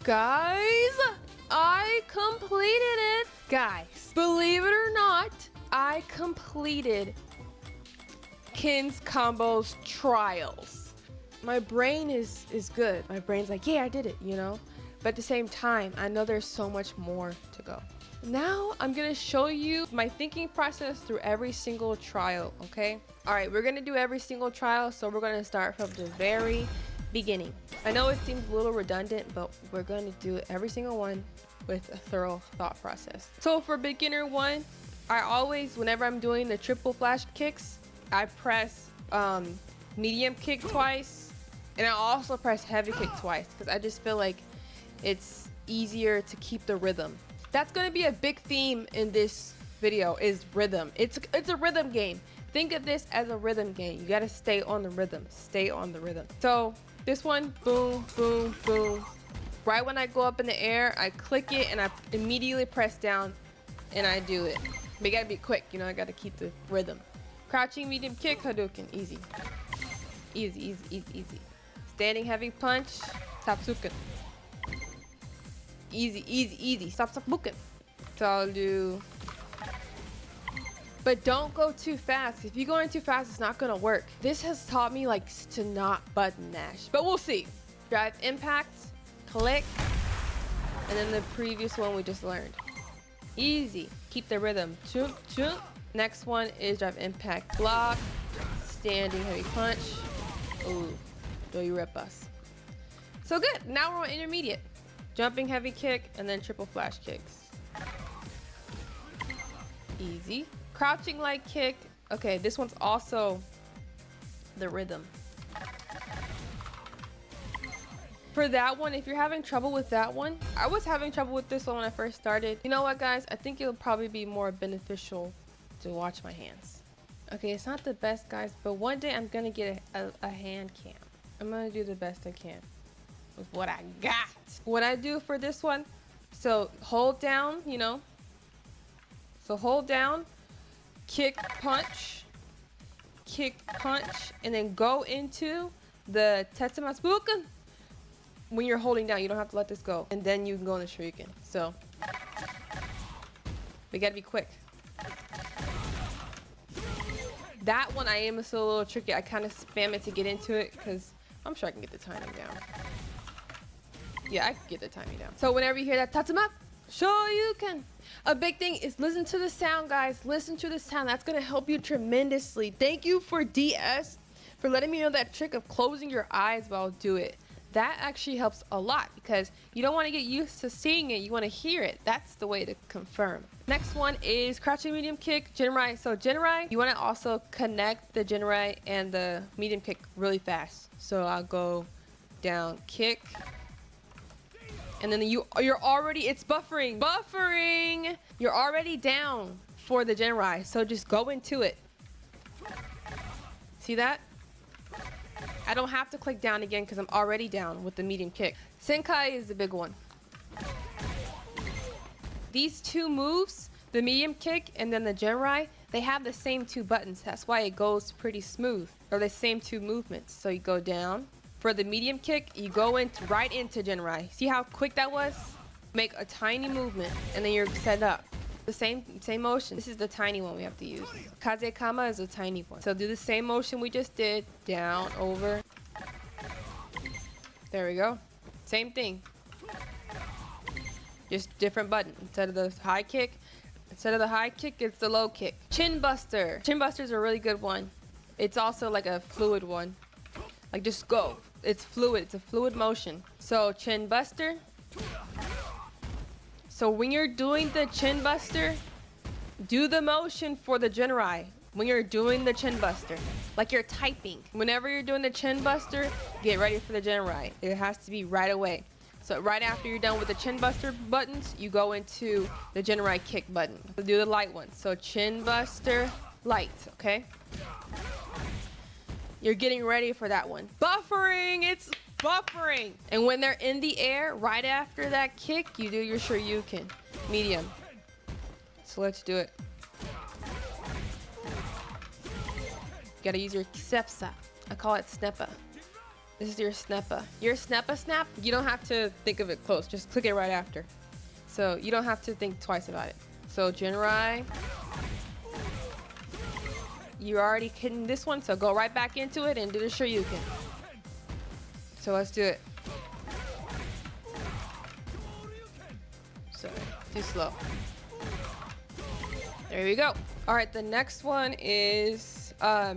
Guys, I completed it. Guys, believe it or not, I completed Kin's Combos Trials. My brain is good. My brain's like, yeah, I did it, you know? But at the same time, I know there's so much more to go. Now, I'm gonna show you my thinking process through every single trial, okay? All right, we're gonna do every single trial, so we're gonna start from the very beginning. I know it seems a little redundant, but we're gonna do every single one with a thorough thought process. So for beginner one, I always, whenever I'm doing the triple flash kicks, I press medium kick twice, and I also press heavy kick twice, because I just feel like it's easier to keep the rhythm. That's gonna be a big theme in this video, is rhythm. It's a rhythm game. Think of this as a rhythm game. You gotta stay on the rhythm. Stay on the rhythm. So this one, boom, boom, boom. Right when I go up in the air, I click it and I immediately press down and I do it. But you gotta be quick, you know, I gotta keep the rhythm. Crouching medium kick, Hadouken, easy. Easy, easy, easy, easy. Standing heavy punch, Tapsuken. Easy, easy, easy. Stop booking. So I'll do. But don't go too fast. If you're going too fast, it's not gonna work. This has taught me like to not button mash, but we'll see. Drive impact, click, and then the previous one we just learned. Easy. Keep the rhythm. Choop, choop. Next one is drive impact, block, standing heavy punch. Ooh, do you rip us? So good. Now we're on intermediate. Jumping heavy kick and then triple flash kicks. Easy. Crouching light kick. Okay, this one's also the rhythm. For that one, if you're having trouble with that one, I was having trouble with this one when I first started. You know what, guys? I think it'll probably be more beneficial to watch my hands. Okay, it's not the best, guys, but one day I'm gonna get a hand cam. I'm gonna do the best I can with what I got. What I do for this one, so hold down, you know, so hold down, kick punch, and then go into the Tetsumatsubuken. When you're holding down, you don't have to let this go, and then you can go in the shuriken. So we gotta be quick. That one I am still a little tricky. I kind of spam it to get into it because I'm sure I can get the timing down. Yeah, I can get the timing down. So whenever you hear that Tatsuma, sure you can. A big thing is listen to the sound, guys. Listen to the sound. That's gonna help you tremendously. Thank you for DS for letting me know that trick of closing your eyes while do it. That actually helps a lot because you don't want to get used to seeing it. You want to hear it. That's the way to confirm. Next one is crouching medium kick, Jinrai. So Jinrai, you want to also connect the Jinrai and the medium kick really fast. So I'll go down, kick. And then you're already, it's buffering. You're already down for the Jinrai, so just go into it. See that? I don't have to click down again because I'm already down with the medium kick. Senkai is the big one. These two moves, the medium kick and then the Jinrai, they have the same two buttons. That's why it goes pretty smooth, or the same two movements. So you go down. For the medium kick, you go right into Jinrai. See how quick that was? Make a tiny movement, and then you're set up. The same motion. This is the tiny one we have to use. Kazekama is a tiny one. So do the same motion we just did. Down, over. There we go. Same thing. Just different button. Instead of the high kick, it's the low kick. Chin buster. Chin buster is a really good one. It's also like a fluid one. Like just go. It's fluid. It's a fluid motion. So chin buster. So when you're doing the chin buster, do the motion for the Jinrai. When you're doing the chin buster, like you're typing. Whenever you're doing the chin buster, get ready for the Jinrai. It has to be right away. So right after you're done with the chin buster buttons, you go into the Jinrai kick button. So do the light one. So chin buster, light, okay? You're getting ready for that one. Buffering, it's buffering. And when they're in the air, right after that kick, you do your Shoryuken, medium. So let's do it. You gotta use your Sepsa. I call it Snepa. This is your snappa. Your snappa snap, you don't have to think of it close. Just click it right after. So you don't have to think twice about it. So Jinrai, you're already hitting this one, so go right back into it and do the Shoryuken. So let's do it. Sorry, too slow. There we go. All right, the next one is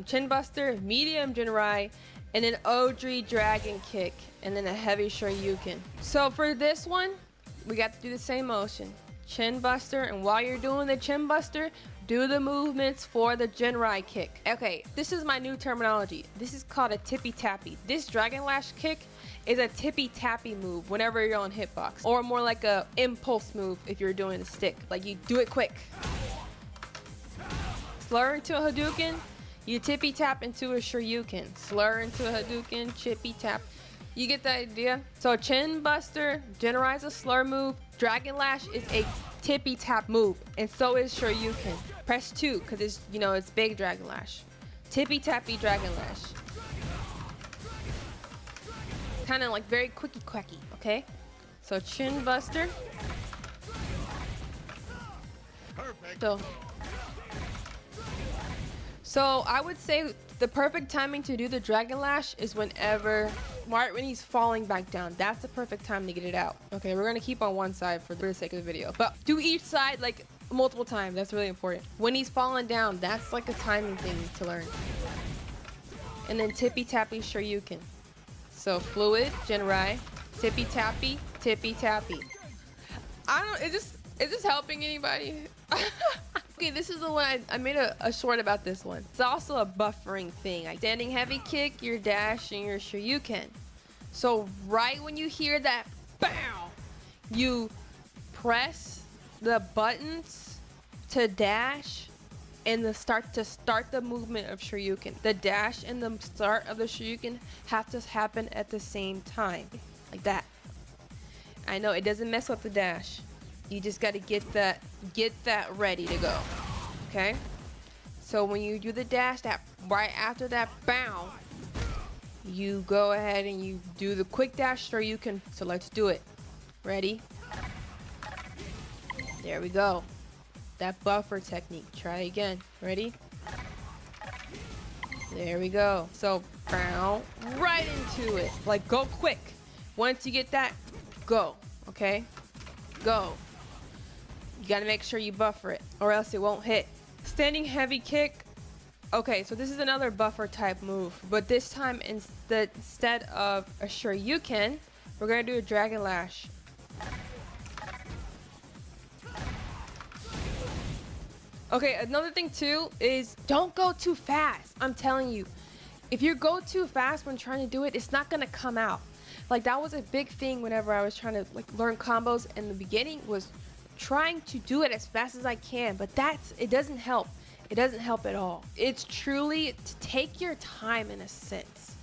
Chin Buster, medium Jinrai, and an Odri Dragon Kick, and then a heavy Shoryuken. So for this one, we got to do the same motion. Chin Buster, and while you're doing the Chin Buster, do the movements for the Jinrai kick. Okay, this is my new terminology. This is called a tippy tappy. This Dragon Lash kick is a tippy tappy move whenever you're on Hitbox, or more like a impulse move if you're doing the stick. Like you do it quick. Slur into a Hadouken, you tippy tap into a Shoryuken. Slur into a Hadouken, chippy tap. You get the idea? So Chin Buster, Jinrai is a slur move. Dragon Lash is a tippy tap move, and so is Shoryuken. Press 2 because it's, you know, it's big Dragon Lash. Tippy tappy Dragon Lash. Kind of like very quicky quacky, okay? So Chin Buster. Perfect. So I would say the perfect timing to do the Dragon Lash is whenever, right when he's falling back down. That's the perfect time to get it out. Okay, we're gonna keep on one side for the sake of the video, but do each side like multiple times. That's really important. When he's falling down, that's like a timing thing to learn. And then tippy tappy Shoryuken. So fluid, Jinrai, tippy tappy, tippy tappy. I don't, is this helping anybody? Okay, this is the one I made a short about this one. It's also a buffering thing. Like standing heavy kick, your dash, and your Shoryuken. So right when you hear that BAM, you press the buttons to dash and the start the movement of Shoryuken. The dash and the start of the Shoryuken have to happen at the same time. Like that. I know it doesn't mess with the dash. You just got to get that ready to go. Okay? So when you do the dash, that right after that bound, you go ahead and you do the quick dash Shoryuken. So let's do it. Ready? There we go. That buffer technique. Try again. Ready? There we go. So bound right into it. Like go quick. Once you get that, go. Okay? Go. You gotta make sure you buffer it or else it won't hit. Standing heavy kick. Okay, so this is another buffer type move, but this time instead of a Shoryuken, we're gonna do a Dragon Lash. Okay, another thing too is don't go too fast. I'm telling you, if you go too fast when trying to do it, it's not gonna come out. Like that was a big thing whenever I was trying to like learn combos in the beginning, was trying to do it as fast as I can, but it doesn't help. It doesn't help at all. It's truly to take your time in a sense,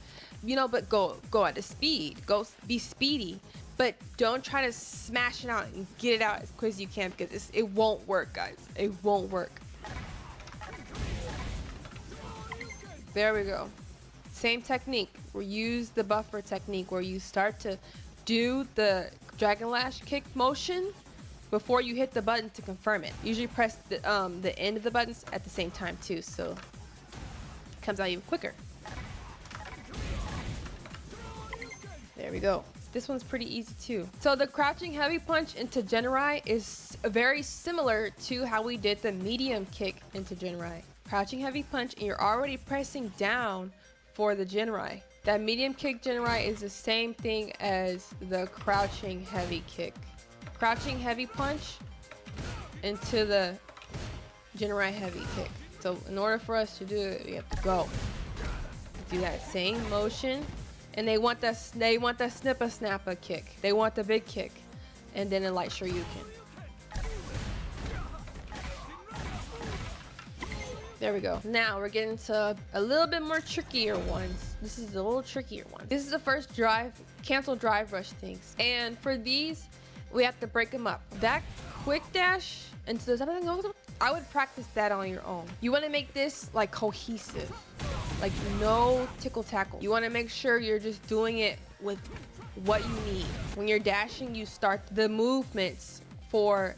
you know, but go at the speed, go be speedy, but don't try to smash it out and get it out as quick as you can, because it won't work, guys. It won't work. There we go. Same technique. We use the buffer technique where you start to do the Dragon Lash kick motion before you hit the button to confirm it. Usually press the end of the buttons at the same time too, so it comes out even quicker. There we go. This one's pretty easy too. So the crouching heavy punch into Jinrai is very similar to how we did the medium kick into Jinrai. Crouching heavy punch, and you're already pressing down for the Jinrai. That medium kick Jinrai is the same thing as the crouching heavy kick. Crouching heavy punch into the Jinrai heavy kick. So in order for us to do it, we have to go. Do that same motion. And they want the snippa snappa kick. They want the big kick. And then a light Shoryuken. There we go. Now we're getting to a little bit more trickier ones. This is a little trickier one. This is the first cancel drive rush things. And for these, we have to break them up. That quick dash into the, I would practice that on your own. You want to make this like cohesive. Like no tickle tackle. You want to make sure you're just doing it with what you need. When you're dashing, you start the movements for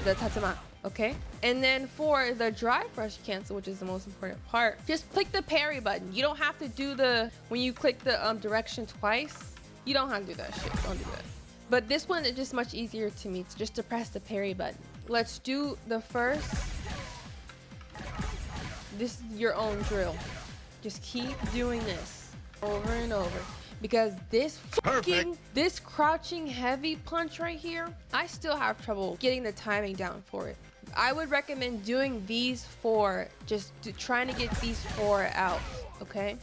the tatsuma, okay? And then for the dry brush cancel, which is the most important part, just click the parry button. You don't have to do the, when you click the direction twice, you don't have to do that shit. Don't do that. But this one is just much easier to me. It's just to press the parry button. Let's do the first. This is your own drill. Just keep doing this over and over. Because this this crouching heavy punch right here, I still have trouble getting the timing down for it. I would recommend doing these 4, just trying to get these 4 out, okay?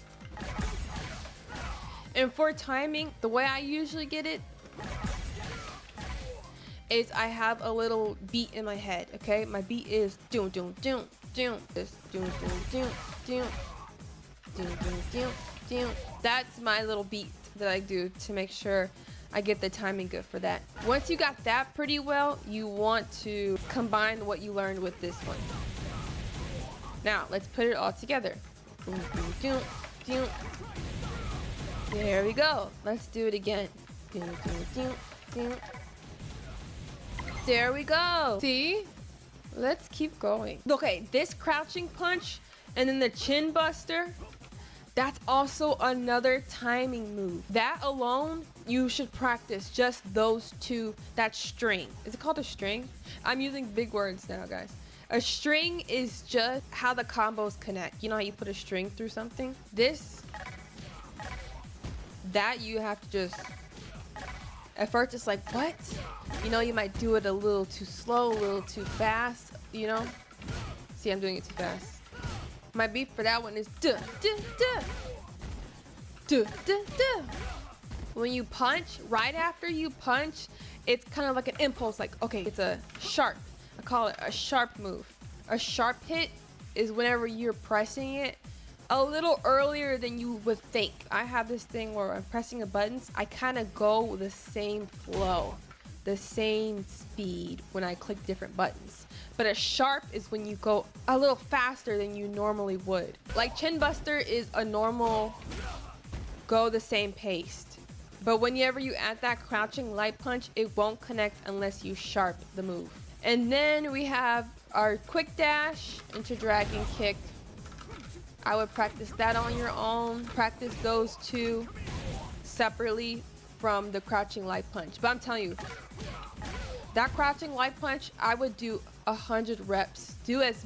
And for timing, the way I usually get it is I have a little beat in my head, okay? My beat is doom doom doom doom. This doom doom doom doom doom doom doom doom. That's my little beat that I do to make sure I get the timing good for that. Once you got that pretty well, you want to combine what you learned with this one. Now, let's put it all together. Doom doom doom doom. There we go. Let's do it again. Doom doom doom doom. There we go. See? Let's keep going. Okay, this crouching punch and then the chin buster, that's also another timing move. That alone, you should practice just those 2. That string. Is it called a string? I'm using big words now, guys. A string is just how the combos connect. You know how you put a string through something? That you have to just, at first it's like, what? You know, you might do it a little too slow, a little too fast, you know? See, I'm doing it too fast. My beat for that one is duh, duh, duh. Duh, duh, duh. When you punch, right after you punch, it's kind of like an impulse, like, okay, it's a sharp. I call it a sharp move. A sharp hit is whenever you're pressing it a little earlier than you would think. I have this thing where I'm pressing the buttons, I kind of go with the same flow, the same speed when I click different buttons. But a sharp is when you go a little faster than you normally would. Like chin buster is a normal go the same pace. But whenever you add that crouching light punch, it won't connect unless you sharp the move. And then we have our quick dash into dragon kick. I would practice that on your own. Practice those 2 separately from the crouching light punch. But I'm telling you, that crouching light punch, I would do 100 reps. Do as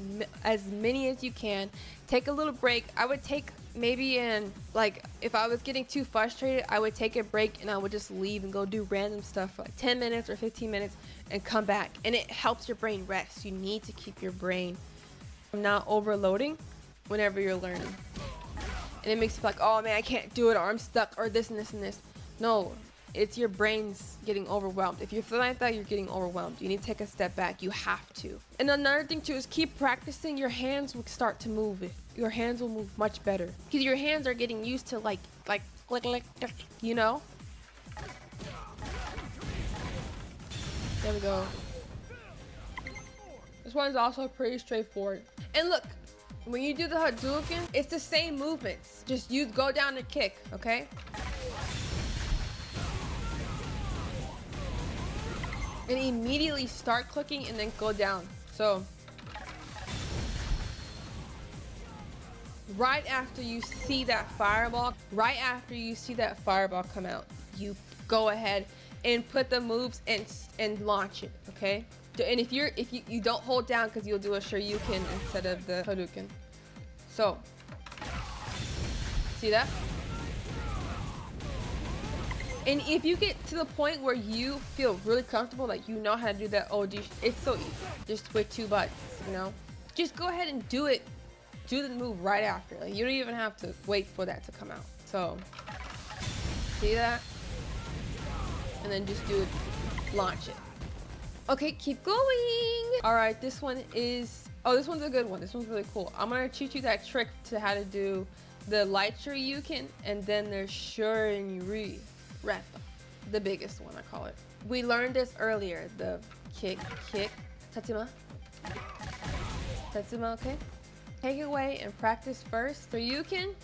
many as you can. Take a little break. I would take maybe like if I was getting too frustrated, I would take a break and I would just leave and go do random stuff for like 10 minutes or 15 minutes and come back. And it helps your brain rest. You need to keep your brain not overloading whenever you're learning. And it makes you feel like, oh man, I can't do it, or I'm stuck, or this and this and this. No, it's your brain's getting overwhelmed. If you feel like that, you're getting overwhelmed. You need to take a step back. You have to. And another thing too is keep practicing. Your hands will start to move. Your hands will move much better because your hands are getting used to like click, you know. There we go. This one is also pretty straightforward. And look, when you do the Hadouken, it's the same movements. Just you go down and kick, okay? And immediately start clicking and then go down. So right after you see that fireball, come out, you go ahead and put the moves and launch it, okay? And if you don't hold down, because you'll do a Shoryuken instead of the Hadouken. So see that? And if you get to the point where you feel really comfortable, like you know how to do that OD, it's so easy. Just with 2 buttons, you know? Just go ahead and do it. Do the move right after. Like you don't even have to wait for that to come out. So, see that? And then just do it, launch it. Okay, keep going. All right, this one is, oh, this one's a good one. This one's really cool. I'm gonna teach you that trick to how to do the light Shoryuken, and then there's Shoryuken. The biggest one, I call it. We learned this earlier, the kick, Tatsuma, okay? Take it away and practice first. So you can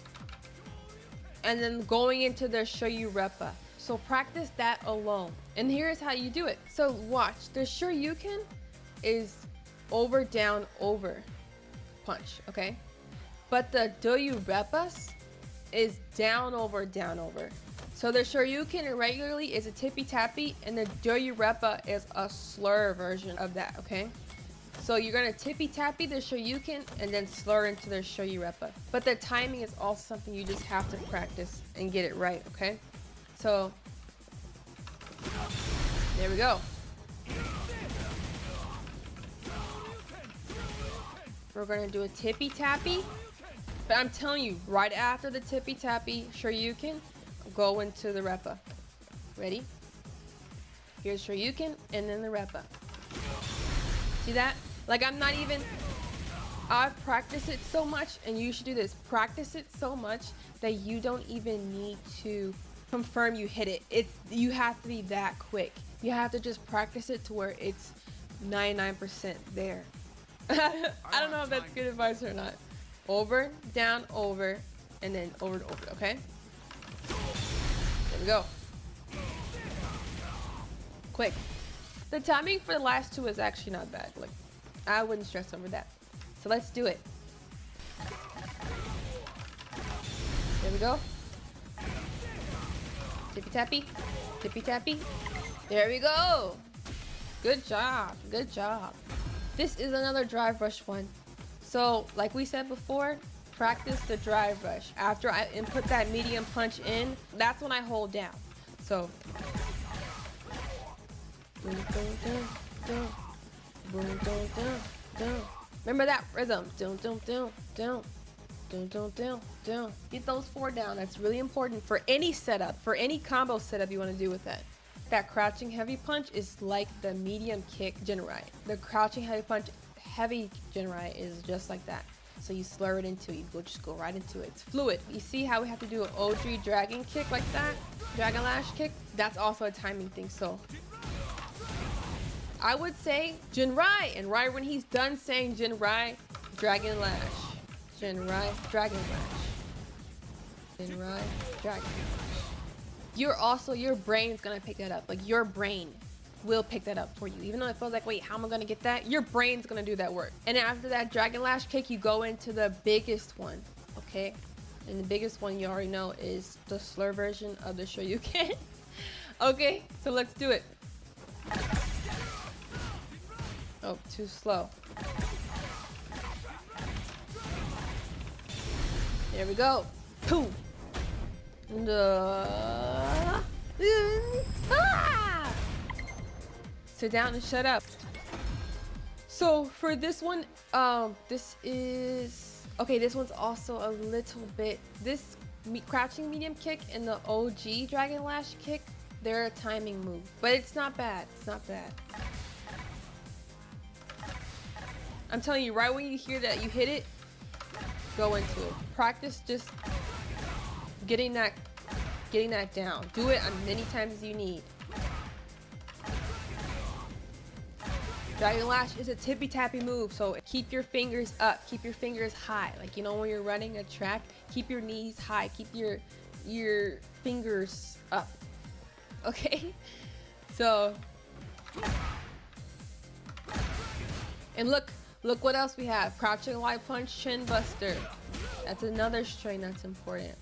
and then going into the Shoryurepa. So practice that alone. And here's how you do it. So watch, the Shoryuken is over, down, over punch, okay? But the Doryurepas is down, over, down, over. So the Shoryuken regularly is a tippy-tappy, and the Doryurepa is a slur version of that, okay? So you're gonna tippy-tappy the Shoryuken and then slur into the Shoryurepa. But the timing is also something you just have to practice and get it right, okay? So, there we go. We're gonna do a tippy-tappy. But I'm telling you, right after the tippy-tappy Shoryuken, go into the Repa. Ready? Here's Shoryuken and then the Repa. See that? Like I'm not even, I've practiced it so much, and you should do this. Practice it so much that you don't even need to confirm you hit it. You have to be that quick. You have to just practice it to where it's 99% there. I don't know if that's good advice or not. Over, down, over, and then over to over, okay? There we go. Quick. The timing for the last two is actually not bad. Like, I wouldn't stress over that. So let's do it. There we go. Tippy tappy. Tippy tappy. There we go. Good job. Good job. This is another drive rush one. So, like we said before, practice the drive rush. After I input that medium punch in, that's when I hold down. So, remember that rhythm. Get those four down. That's really important for any setup, for any combo setup you want to do with that. That crouching heavy punch is like the medium kick Jinrai. The crouching heavy punch, heavy Jinrai is just like that. So you slur it into it. You just go right into it. It's fluid. You see how we have to do an OG dragon kick like that? Dragon lash kick? That's also a timing thing. So I would say Jinrai, and right when he's done saying Jinrai, dragon lash. Jinrai, dragon lash. Jinrai, dragon lash. Your brain's gonna pick that up. Like your brain will pick that up for you. Even though it feels like, wait, how am I gonna get that? Your brain's gonna do that work. And after that dragon lash kick, you go into the biggest one, okay? And the biggest one you already know is the slur version of the Shoryuken. Okay, so let's do it. Oh, too slow. There we go. Pooh. Sit down and shut up. So for this one, this one's also a little bit, this crouching medium kick and the OG dragon lash kick, they're a timing move, but it's not bad. It's not bad. I'm telling you, right when you hear that you hit it, go into it. Practice just getting that down. Do it as many times as you need. Dragon lash is a tippy tappy move, so keep your fingers up, keep your fingers high. Like, you know, when you're running a track, keep your knees high, keep your fingers up. Okay? So, and look what else we have. Crouching light punch, chin buster. That's another strain that's important.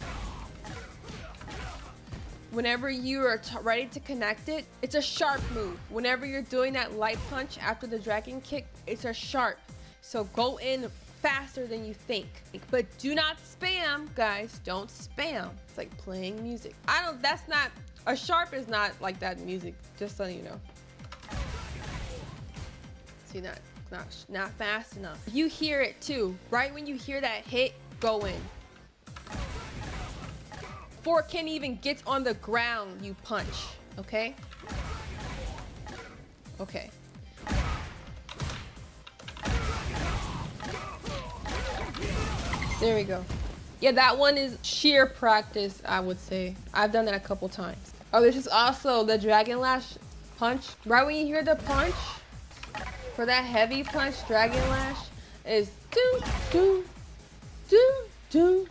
Whenever you are ready to connect it, it's a sharp move. Whenever you're doing that light punch after the dragon kick, it's a sharp. So go in faster than you think. But do not spam, guys. Don't spam. It's like playing music. A sharp is not like that music, just so you know. See that? Not fast enough. You hear it too. Right when you hear that hit, go in. Before it can even get on the ground, you punch. Okay? Okay. There we go. Yeah, that one is sheer practice, I would say. I've done that a couple times. Oh, this is also the dragon lash punch. Right when you hear the punch, for that heavy punch, dragon lash is do do do do.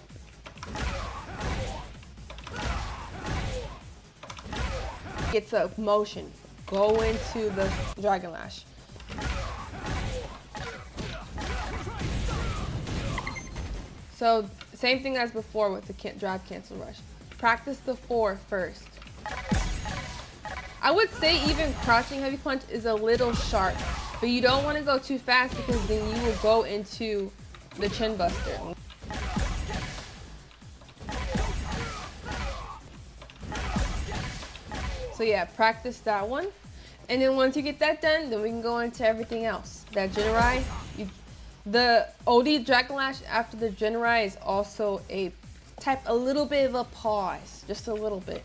It's a motion. Go into the Dragon Lash. So same thing as before with the drag cancel rush. Practice the 4 first. I would say even crouching heavy punch is a little sharp, but you don't want to go too fast because then you will go into the chin buster. So yeah, practice that one. And then once you get that done, then we can go into everything else. That Jinrai, the OD Dragon Lash after the Jinrai is also a little bit of a pause, just a little bit.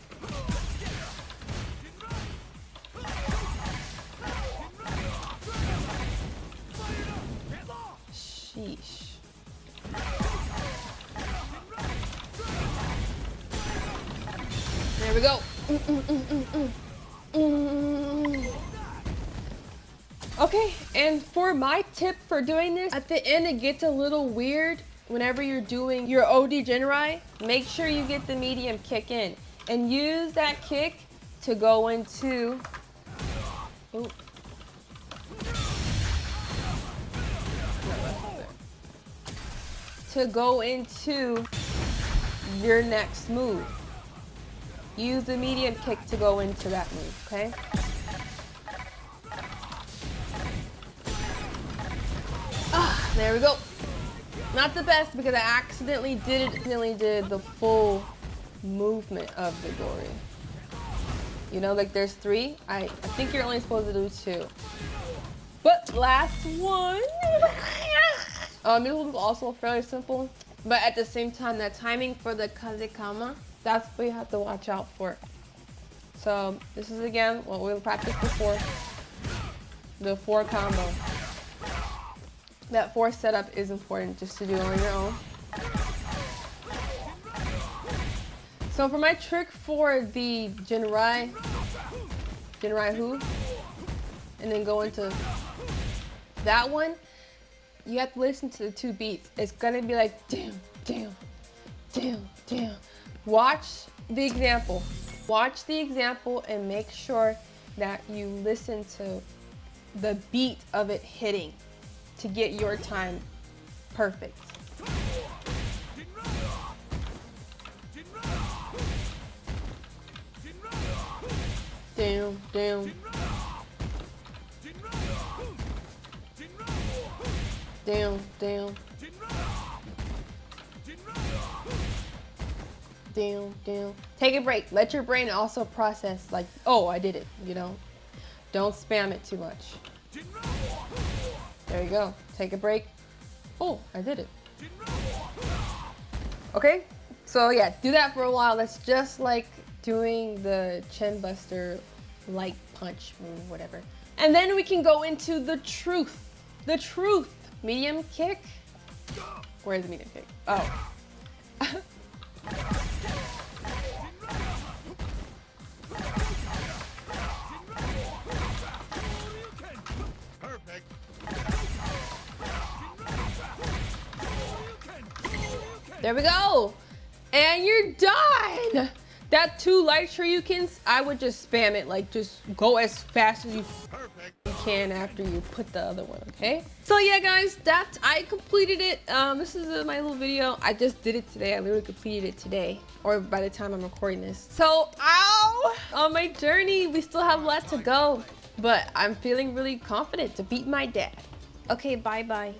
Sheesh. There we go. Okay, and for my tip for doing this, at the end it gets a little weird whenever you're doing your OD Jinrai. Make sure you get the medium kick in and use that kick to go into your next move. Use the medium kick to go into that move, okay? There we go. Not the best because I accidentally did the full movement of the Dory. You know, like there's 3. I think you're only supposed to do 2. But last one. This one's also fairly simple, but at the same time, that timing for the Kazekama, that's what you have to watch out for. So this is again what we practiced before, the 4 combo. That 4 setup is important just to do on your own. So for my trick for the Jinrai Hu, and then go into that one, you have to listen to the 2 beats. It's gonna be like damn, damn, damn, damn. Watch the example. Watch the example and make sure that you listen to the beat of it hitting to get your time perfect. Damn, damn. Damn, damn. Damn, damn. Take a break. Let your brain also process like, oh, I did it, you know? Don't spam it too much. There you go. Take a break. Oh, I did it. Okay, so yeah, do that for a while. That's just like doing the chin buster light punch move, whatever. And then we can go into the truth. The truth. Medium kick. Where's the medium kick? Oh. There we go. And you're done. That 2 light shurikens, I would just spam it. Like, just go as fast as you can after you put the other one, okay? So yeah, guys, I completed it. This is my little video. I just did it today. I literally completed it today, or by the time I'm recording this. So, ow! On my journey, we still have a lot to go, but I'm feeling really confident to beat my dad. Okay, bye-bye.